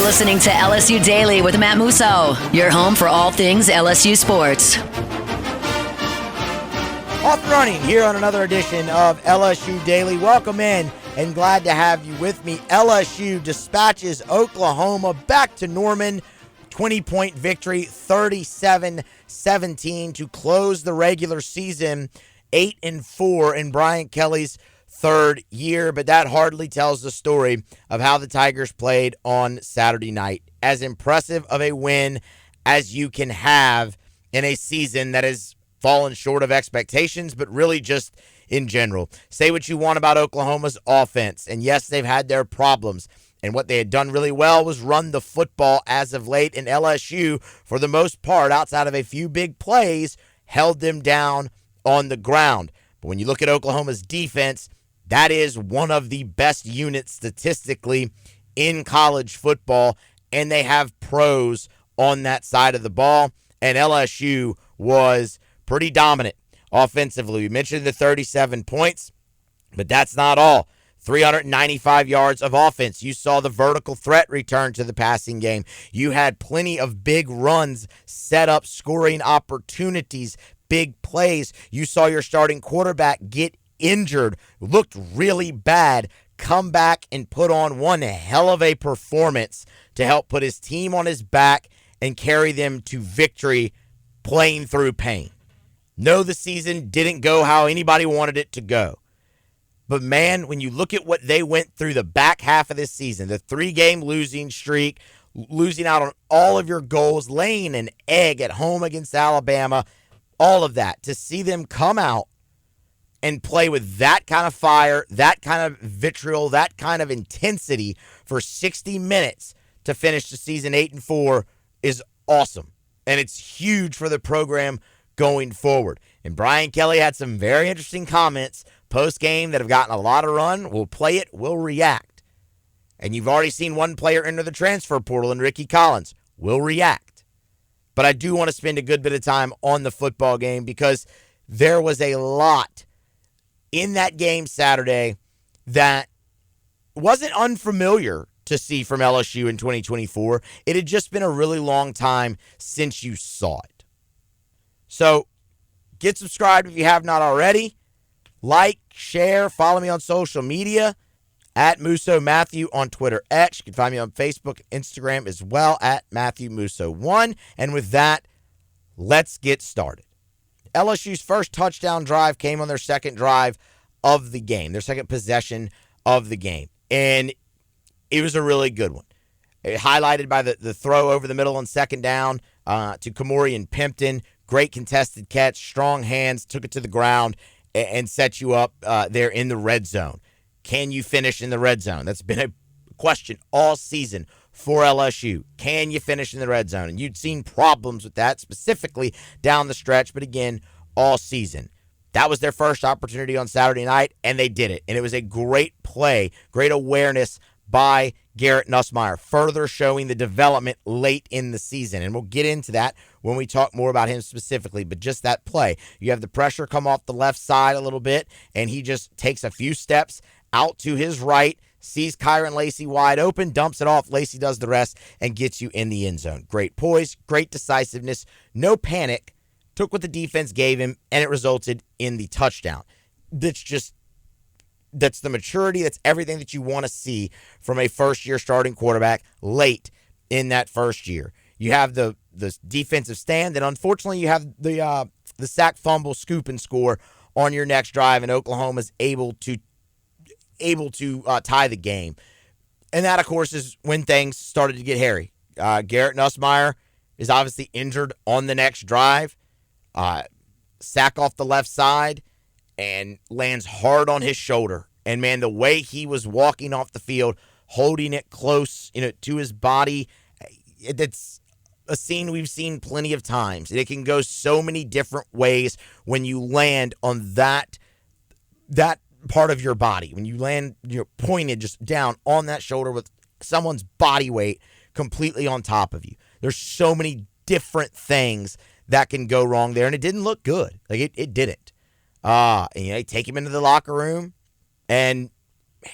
listening to LSU Daily with Matt Musso, your home for all things LSU sports. Off and running here on another edition of LSU Daily. Welcome in and glad to have you with me. LSU dispatches Oklahoma back to Norman. 20-point victory, 37-17 to close the regular season, 8-4 in Brian Kelly's third year. But that hardly tells the story of how the Tigers played on Saturday night. As impressive of a win as you can have in a season that has fallen short of expectations, but really just in general. Say what you want about Oklahoma's offense, and yes, they've had their problems. And what they had done really well was run the football as of late. And LSU, for the most part, outside of a few big plays, held them down on the ground. But when you look at Oklahoma's defense, that is one of the best units statistically in college football. And they have pros on that side of the ball. And LSU was pretty dominant offensively. We mentioned the 37 points, but that's not all. 395 yards of offense. You saw the vertical threat return to the passing game. You had plenty of big runs, set up scoring opportunities, big plays. You saw your starting quarterback get injured, looked really bad, come back and put on one hell of a performance to help put his team on his back and carry them to victory, playing through pain. No, the season didn't go how anybody wanted it to go. But, man, when you look at what they went through the back half of this season, the 3-game losing streak, losing out on all of your goals, laying an egg at home against Alabama, all of that, to see them come out and play with that kind of fire, that kind of vitriol, that kind of intensity for 60 minutes to finish the season 8-4 is awesome. And it's huge for the program going forward. And Brian Kelly had some very interesting comments post-game that have gotten a lot of run. We'll play it, we'll react. And you've already seen one player enter the transfer portal in Rickie Collins. We'll react. But I do want to spend a good bit of time on the football game because there was a lot in that game Saturday that wasn't unfamiliar to see from LSU in 2024. It had just been a really long time since you saw it. So get subscribed if you have not already. Like, share, follow me on social media at Musso Matthew on Twitter X. You can find me on Facebook, Instagram as well at Matthew Musso1. And with that, let's get started. LSU's first touchdown drive came on their second drive of the game, their second possession of the game. And it was a really good one. Highlighted by the throw over the middle on second down to Kamori and Pimpton. Great contested catch, strong hands, took it to the ground, and set you up there in the red zone. Can you finish in the red zone? That's been a question all season for LSU. Can you finish in the red zone? And you'd seen problems with that, specifically down the stretch, but again, all season. That was their first opportunity on Saturday night, and they did it. And it was a great play, great awareness by Garrett Nussmeier, further showing the development late in the season. And we'll get into that when we talk more about him specifically, but just that play. You have the pressure come off the left side a little bit, and he just takes a few steps out to his right, sees Kyron Lacey wide open, dumps it off. Lacey does the rest and gets you in the end zone. Great poise, great decisiveness, no panic, took what the defense gave him, and it resulted in the touchdown. That's the maturity. That's everything that you want to see from a first-year starting quarterback late in that first year. You have the defensive stand, and unfortunately you have the sack, fumble, scoop, and score on your next drive, and Oklahoma's able to tie the game. And that, of course, is when things started to get hairy. Garrett Nussmeier is obviously injured on the next drive. Sack off the left side and lands hard on his shoulder. And, man, the way he was walking off the field, holding it close, to his body, that's a scene we've seen plenty of times. And it can go so many different ways when you land on that part of your body. When you land, you're pointed just down on that shoulder with someone's body weight completely on top of you. There's so many different things that can go wrong there, and it didn't look good. Like, it didn't. And, you take him into the locker room, and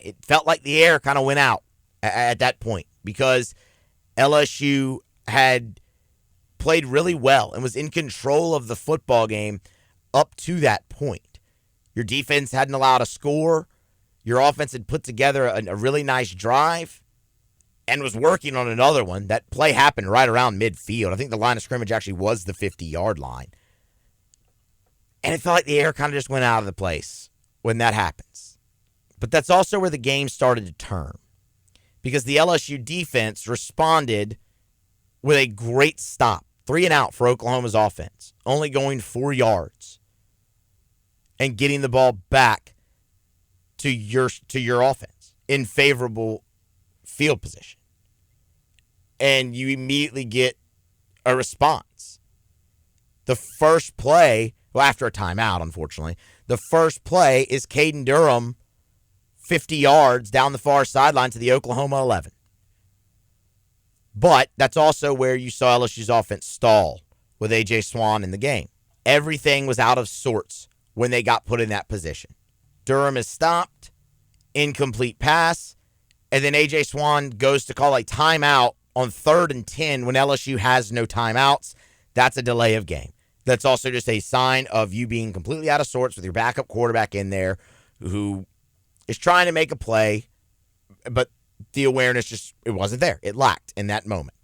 it felt like the air kind of went out at that point because LSU had played really well and was in control of the football game up to that point. Your defense hadn't allowed a score. Your offense had put together a really nice drive and was working on another one. That play happened right around midfield. I think the line of scrimmage actually was the 50-yard line. And it felt like the air kind of just went out of the place when that happens. But that's also where the game started to turn, because the LSU defense responded with a great stop. 3 and out for Oklahoma's offense, only going 4 yards and getting the ball back to your offense in favorable field position. And you immediately get a response. The first play, well, after a timeout, unfortunately, the first play is Caden Durham 50 yards down the far sideline to the Oklahoma 11. But that's also where you saw LSU's offense stall with A.J. Swan in the game. Everything was out of sorts when they got put in that position. Durham is stopped, incomplete pass, and then A.J. Swan goes to call a timeout on 3rd and 10 when LSU has no timeouts. That's a delay of game. That's also just a sign of you being completely out of sorts with your backup quarterback in there who is trying to make a play, but the awareness it wasn't there. It lacked in that moment.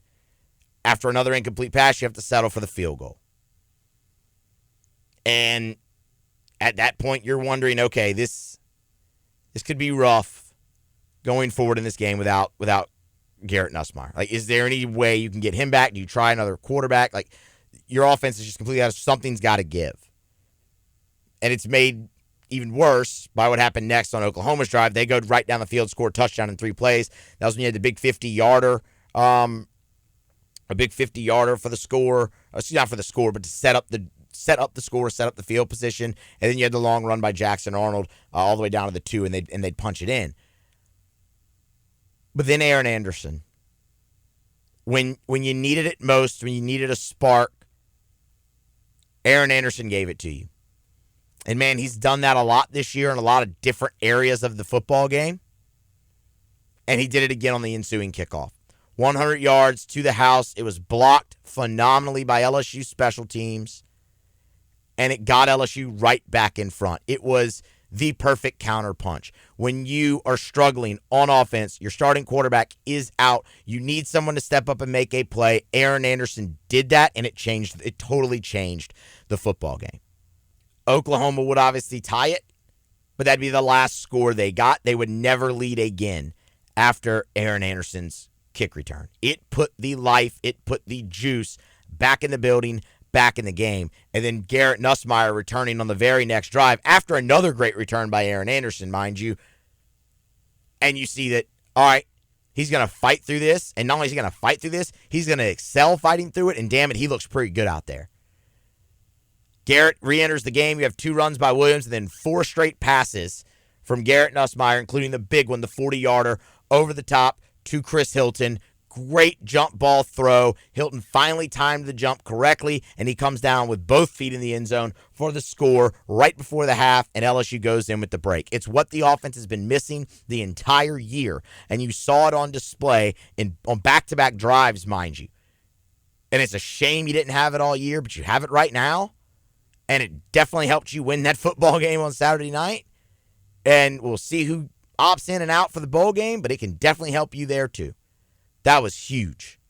After another incomplete pass, you have to settle for the field goal. And at that point, you're wondering, okay, this could be rough going forward in this game without Garrett Nussmeier. Like, is there any way you can get him back? Do you try another quarterback? Like, your offense is just completely out of something's got to give. And it's made even worse by what happened next on Oklahoma's drive. They go right down the field, score a touchdown in 3 plays. That was when you had the big 50-yarder, a big 50-yarder for the score. Not for the score, but to set up the score, set up the field position. And then you had the long run by Jackson Arnold all the way down to the 2, and they'd punch it in. But then Aaron Anderson, when you needed it most, when you needed a spark, Aaron Anderson gave it to you. And, man, he's done that a lot this year in a lot of different areas of the football game. And he did it again on the ensuing kickoff. 100 yards to the house. It was blocked phenomenally by LSU special teams. And it got LSU right back in front. It was the perfect counterpunch. When you are struggling on offense, your starting quarterback is out. You need someone to step up and make a play. Aaron Anderson did that, and it totally changed the football game. Oklahoma would obviously tie it, but that'd be the last score they got. They would never lead again after Aaron Anderson's kick return. It put the life, it put the juice back in the building, back in the game. And then Garrett Nussmeier returning on the very next drive after another great return by Aaron Anderson, mind you. And you see that, all right, he's going to fight through this. And not only is he going to fight through this, he's going to excel fighting through it. And damn it, he looks pretty good out there. Garrett re-enters the game. You have 2 runs by Williams and then 4 straight passes from Garrett Nussmeier, including the big one, the 40-yarder over the top to Chris Hilton. Great jump ball throw. Hilton finally timed the jump correctly, and he comes down with both feet in the end zone for the score right before the half, and LSU goes in with the break. It's what the offense has been missing the entire year, and you saw it on display on back-to-back drives, mind you. And it's a shame you didn't have it all year, but you have it right now. And it definitely helped you win that football game on Saturday night. And we'll see who opts in and out for the bowl game, but it can definitely help you there too. That was huge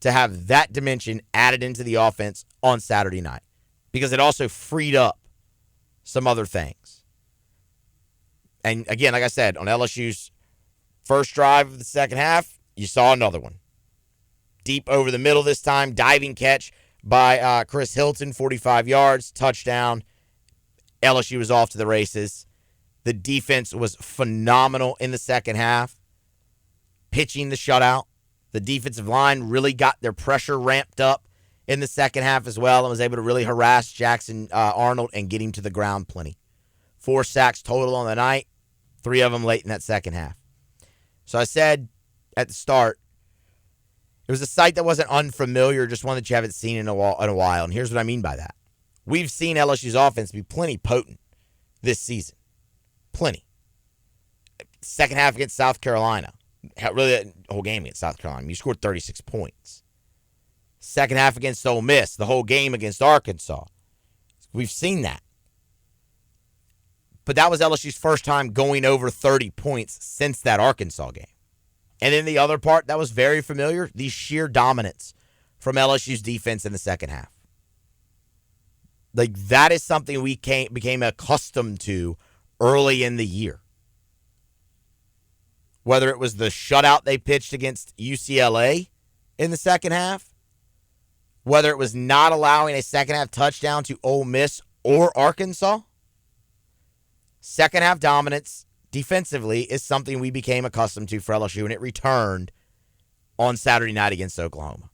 to have that dimension added into the offense on Saturday night, because it also freed up some other things. And again, like I said, on LSU's first drive of the second half, you saw another one. Deep over the middle this time, diving catch by Chris Hilton, 45 yards, touchdown. LSU was off to the races. The defense was phenomenal in the second half, pitching the shutout. The defensive line really got their pressure ramped up in the second half as well and was able to really harass Jackson Arnold and get him to the ground plenty. 4 sacks total on the night, 3 of them late in that second half. So I said at the start, it was a sight that wasn't unfamiliar, just one that you haven't seen in a while. And here's what I mean by that. We've seen LSU's offense be plenty potent this season. Plenty. Second half against South Carolina. Really, that whole game against South Carolina. You scored 36 points. Second half against Ole Miss, the whole game against Arkansas. We've seen that. But that was LSU's first time going over 30 points since that Arkansas game. And then the other part that was very familiar, the sheer dominance from LSU's defense in the second half. Like, that is something we became accustomed to early in the year. Whether it was the shutout they pitched against UCLA in the second half, whether it was not allowing a second half touchdown to Ole Miss or Arkansas, second half dominance defensively is something we became accustomed to for LSU, and it returned on Saturday night against Oklahoma.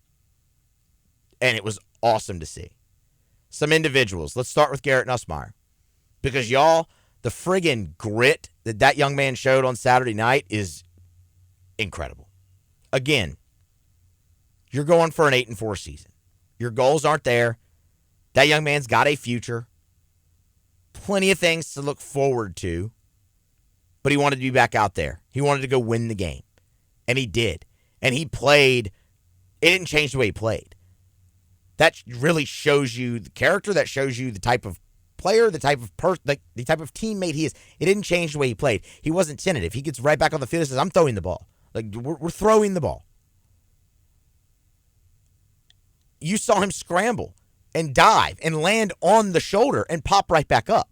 And it was awesome to see. Some individuals. Let's start with Garrett Nussmeier. Because, y'all, the friggin' grit that young man showed on Saturday night is incredible. Again, you're going for an 8-4 season. Your goals aren't there. That young man's got a future. Plenty of things to look forward to. But he wanted to be back out there. He wanted to go win the game. And he did. And he played. It didn't change the way he played. That really shows you the character. That shows you the type of player, the type of the type of teammate he is. It didn't change the way he played. He wasn't tentative. He gets right back on the field and says, I'm throwing the ball. Like, we're throwing the ball. You saw him scramble and dive and land on the shoulder and pop right back up.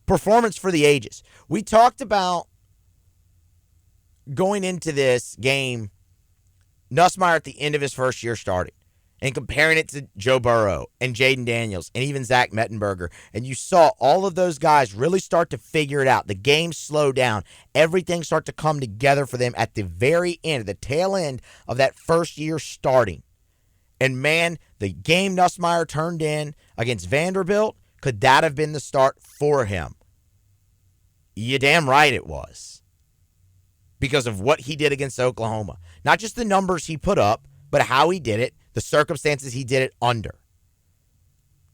Performance for the ages. We talked about going into this game, Nussmeier at the end of his first year starting, and comparing it to Joe Burrow and Jaden Daniels and even Zach Mettenberger. And you saw all of those guys really start to figure it out. The game slowed down. Everything started to come together for them at the very end, the tail end of that first year starting. And man, the game Nussmeier turned in against Vanderbilt, could that have been the start for him? You damn right it was. Because of what he did against Oklahoma. Not just the numbers he put up, but how he did it, the circumstances he did it under.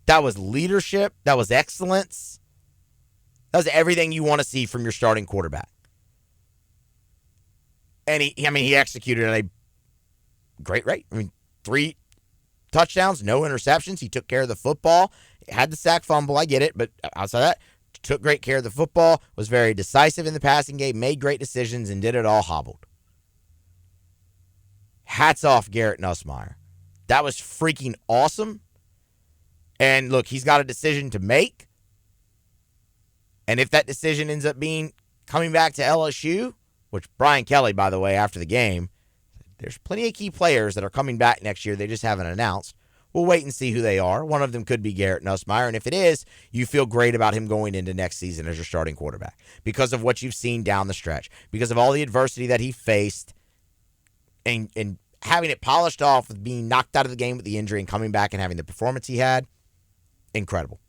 That was leadership. That was excellence. That was everything you want to see from your starting quarterback. And he executed at a great rate. 3 touchdowns, no interceptions. He took care of the football. Had the sack fumble, I get it, but outside that, took great care of the football, was very decisive in the passing game, made great decisions, and did it all hobbled. Hats off Garrett Nussmeier. That was freaking awesome. And look, he's got a decision to make. And if that decision ends up being coming back to LSU, which Brian Kelly, by the way, after the game, there's plenty of key players that are coming back next year. They just haven't announced. We'll wait and see who they are. One of them could be Garrett Nussmeier. And if it is, you feel great about him going into next season as your starting quarterback because of what you've seen down the stretch, because of all the adversity that he faced, and having it polished off with being knocked out of the game with the injury and coming back and having the performance he had. Incredible.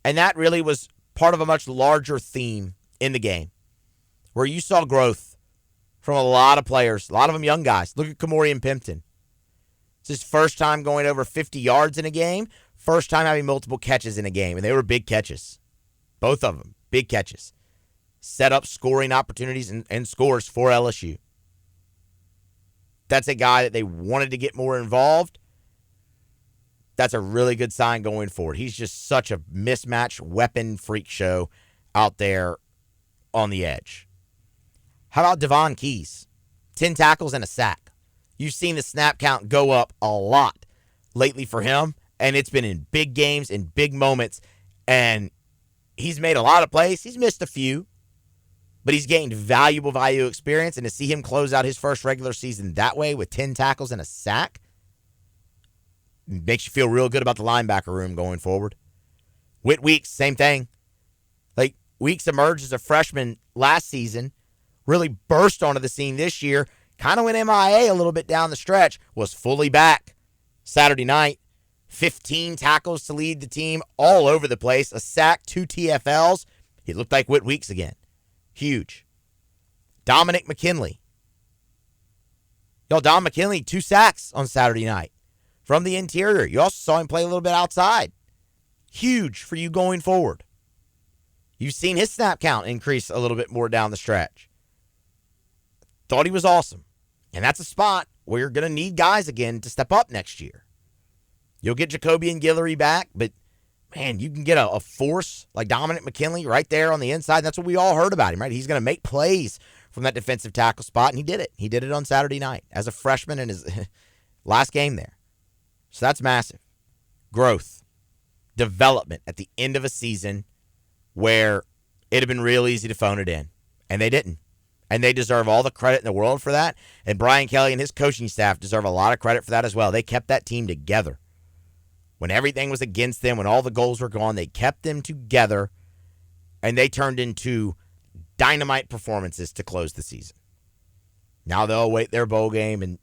And that really was part of a much larger theme in the game where you saw growth from a lot of players, a lot of them young guys. Look at Kamorian Pimpton. It's his first time going over 50 yards in a game, first time having multiple catches in a game, and they were big catches. Both of them, big catches. Set up scoring opportunities and scores for LSU. That's a guy that they wanted to get more involved. That's a really good sign going forward. He's just such a mismatch weapon freak show out there on the edge. How about Devon Keys? 10 tackles and a sack. You've seen the snap count go up a lot lately for him, and it's been in big games, in big moments, and he's made a lot of plays. He's missed a few, but he's gained valuable value experience, and to see him close out his first regular season that way with 10 tackles and a sack makes you feel real good about the linebacker room going forward. Whit Weeks, same thing. Like, Weeks emerged as a freshman last season, really burst onto the scene this year, kind of went MIA a little bit down the stretch, was fully back Saturday night. 15 tackles to lead the team all over the place, a sack, 2 TFLs. He looked like Whit Weeks again. Huge. Dominic McKinley. Dom McKinley, 2 sacks on Saturday night from the interior. You also saw him play a little bit outside. Huge for you going forward. You've seen his snap count increase a little bit more down the stretch. Thought he was awesome. And that's a spot where you're going to need guys again to step up next year. You'll get Jacoby and Guillory back, but, man, you can get a force like Dominic McKinley right there on the inside. That's what we all heard about him, right? He's going to make plays from that defensive tackle spot, and he did it. He did it on Saturday night as a freshman in his last game there. So that's massive. Growth, development at the end of a season where it'd have been real easy to phone it in, and they didn't. And they deserve all the credit in the world for that. And Brian Kelly and his coaching staff deserve a lot of credit for that as well. They kept that team together. When everything was against them, when all the goals were gone, they kept them together, and they turned into dynamite performances to close the season. Now they'll await their bowl game, and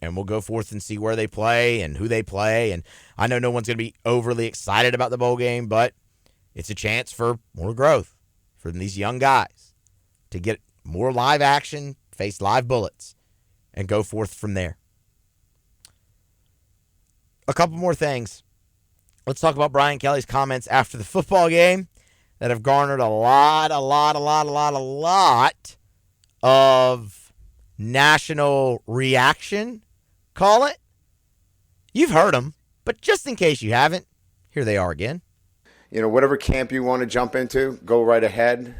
we'll go forth and see where they play and who they play. And I know no one's going to be overly excited about the bowl game, but it's a chance for more growth for these young guys to get more live action, face live bullets, and go forth from there. A couple more things. Let's talk about Brian Kelly's comments after the football game that have garnered a lot of national reaction, call it. You've heard them, but just in case you haven't, here they are again. Whatever camp you want to jump into, go right ahead.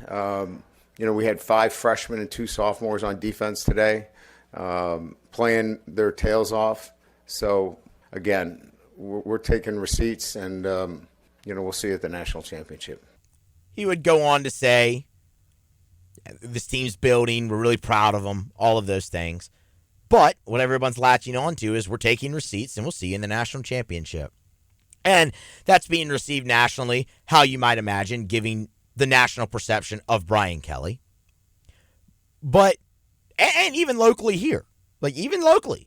We had 5 freshmen and 2 sophomores on defense today, playing their tails off. So, again, we're taking receipts, and, we'll see you at the national championship. He would go on to say, this team's building, we're really proud of them, all of those things. But what everyone's latching on to is we're taking receipts, and we'll see you in the national championship. And that's being received nationally, how you might imagine, giving the national perception of Brian Kelly. But, and even locally here, even locally,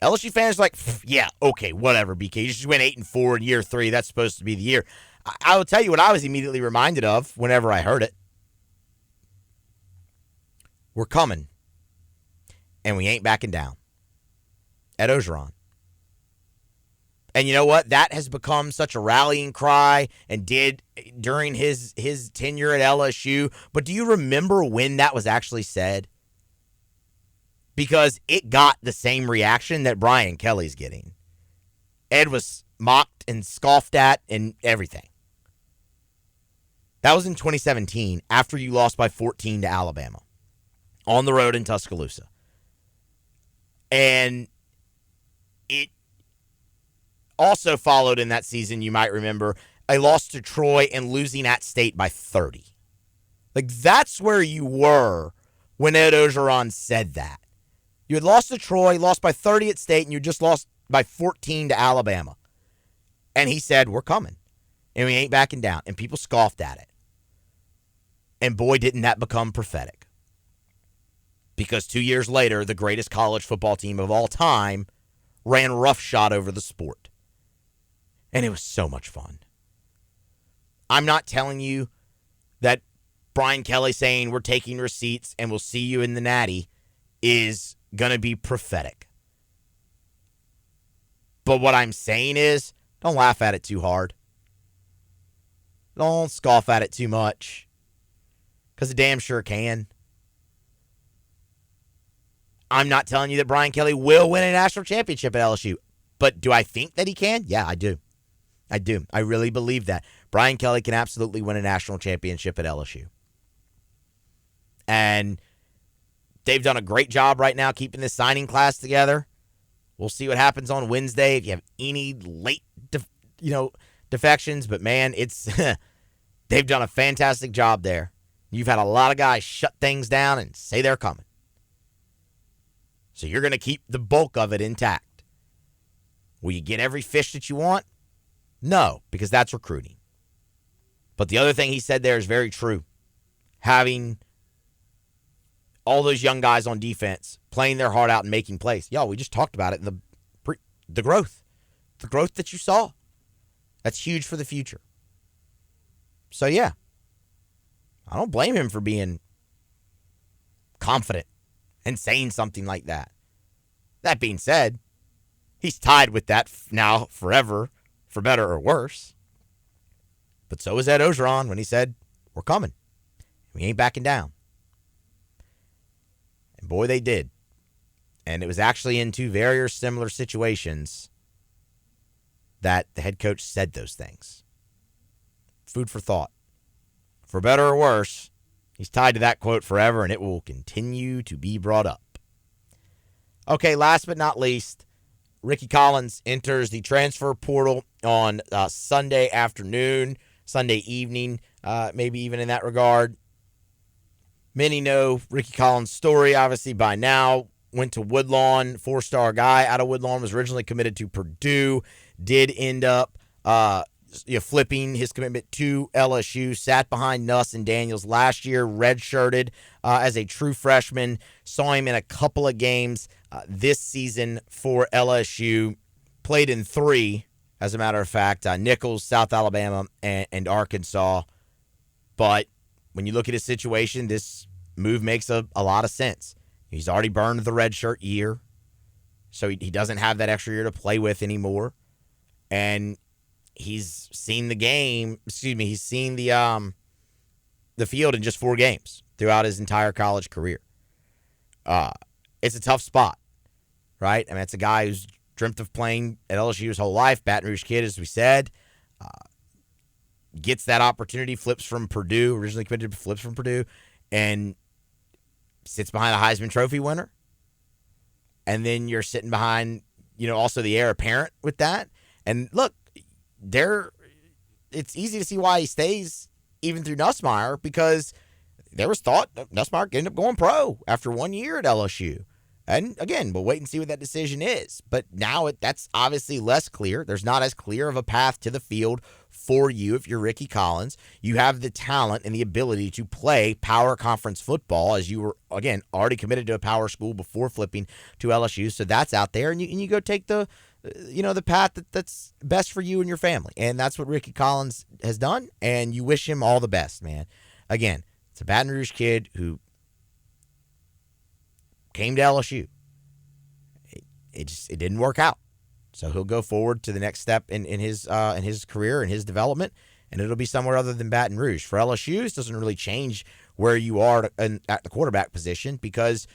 LSU fans are like, yeah, okay, whatever, BK. You just went 8-4 in year 3. That's supposed to be the year. I will tell you what I was immediately reminded of whenever I heard it. We're coming, and we ain't backing down. Ed Ogeron. And you know what? That has become such a rallying cry and did during his tenure at LSU. But do you remember when that was actually said? Because it got the same reaction that Brian Kelly's getting. Ed was mocked and scoffed at and everything. That was in 2017 after you lost by 14 to Alabama on the road in Tuscaloosa. And it also followed in that season, you might remember, a loss to Troy and losing at State by 30. That's where you were when Ed Ogeron said that. You had lost to Troy, lost by 30 at State, and you just lost by 14 to Alabama. And he said, we're coming, and we ain't backing down. And people scoffed at it. And boy, didn't that become prophetic. Because 2 years later, the greatest college football team of all time ran roughshod over the sport. And it was so much fun. I'm not telling you that Brian Kelly saying we're taking receipts and we'll see you in the Natty is going to be prophetic. But what I'm saying is, don't laugh at it too hard. Don't scoff at it too much. Because it damn sure can. I'm not telling you that Brian Kelly will win a national championship at LSU. But do I think that he can? Yeah, I do. I do. I really believe that. Brian Kelly can absolutely win a national championship at LSU. And they've done a great job right now keeping this signing class together. We'll see what happens on Wednesday if you have any late, defections. But, man, it's they've done a fantastic job there. You've had a lot of guys shut things down and say they're coming. So you're going to keep the bulk of it intact. Will you get every fish that you want? No, because that's recruiting. But the other thing he said there is very true. Having all those young guys on defense playing their heart out and making plays. Y'all, we just talked about it. The growth. The growth that you saw. That's huge for the future. So, yeah. I don't blame him for being confident and saying something like that. That being said, he's tied with that now forever, for better or worse. But so is Ed Ogeron when he said, we're coming. We ain't backing down. And boy, they did. And it was actually in two very similar situations that the head coach said those things. Food for thought. For better or worse, he's tied to that quote forever, and it will continue to be brought up. Okay, last but not least, Rickie Collins enters the transfer portal on Sunday afternoon, Sunday evening, maybe even in that regard. Many know Rickie Collins' story, obviously, by now. Went to Woodlawn, four-star guy out of Woodlawn, was originally committed to Purdue, did end up flipping his commitment to LSU, sat behind Nuss and Daniels last year, redshirted as a true freshman, saw him in a couple of games this season for LSU, played in 3, as a matter of fact, Nichols, South Alabama, and Arkansas. But when you look at his situation, this move makes a lot of sense. He's already burned the redshirt year, so he doesn't have that extra year to play with anymore. And he's seen he's seen the field in just 4 games throughout his entire college career. It's a tough spot, right? I mean, it's a guy who's dreamt of playing at LSU his whole life, Baton Rouge kid, as we said. Gets that opportunity, flips from Purdue, originally committed, flips from Purdue, and sits behind a Heisman Trophy winner. And then you're sitting behind, also the heir apparent with that. And look, it's easy to see why he stays even through Nussmeier, because there was thought that Nussmeier could end up going pro after 1 year at LSU. And again, we'll wait and see what that decision is. But now that's obviously less clear. There's not as clear of a path to the field for you if you're Rickie Collins. You have the talent and the ability to play power conference football, as you were, again, already committed to a power school before flipping to LSU. So that's out there. And you go take the path that's best for you and your family. And that's what Rickie Collins has done. And you wish him all the best, man. Again, it's a Baton Rouge kid who came to LSU. It didn't work out. So he'll go forward to the next step in his career and his development, and it'll be somewhere other than Baton Rouge. For LSU, this doesn't really change where you are at the quarterback position, because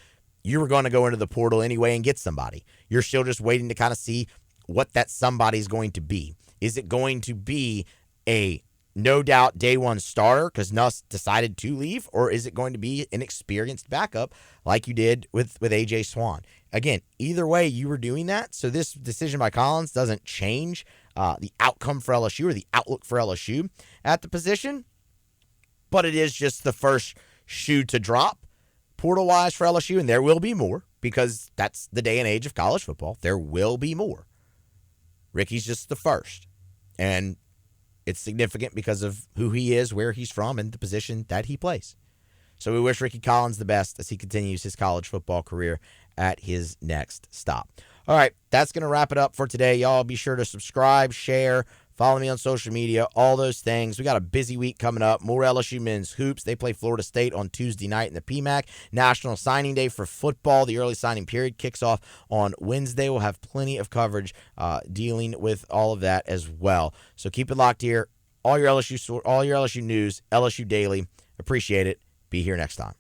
you were going to go into the portal anyway and get somebody. You're still just waiting to kind of see what that somebody is going to be. Is it going to be a no doubt day one starter because Nuss decided to leave, or is it going to be an experienced backup like you did with A.J. Swan? Again, either way, you were doing that, so this decision by Collins doesn't change the outcome for LSU or the outlook for LSU at the position, but it is just the first shoe to drop portal-wise for LSU, and there will be more, because that's the day and age of college football. There will be more. Rickie's just the first, and it's significant because of who he is, where he's from, and the position that he plays. So we wish Rickie Collins the best as he continues his college football career at his next stop. All right, that's going to wrap it up for today. Y'all be sure to subscribe, share, follow me on social media, all those things. We got a busy week coming up. More LSU men's hoops. They play Florida State on Tuesday night in the PMAC. National Signing Day for football. The early signing period kicks off on Wednesday. We'll have plenty of coverage dealing with all of that as well. So keep it locked here. All your LSU news, LSU Daily. Appreciate it. Be here next time.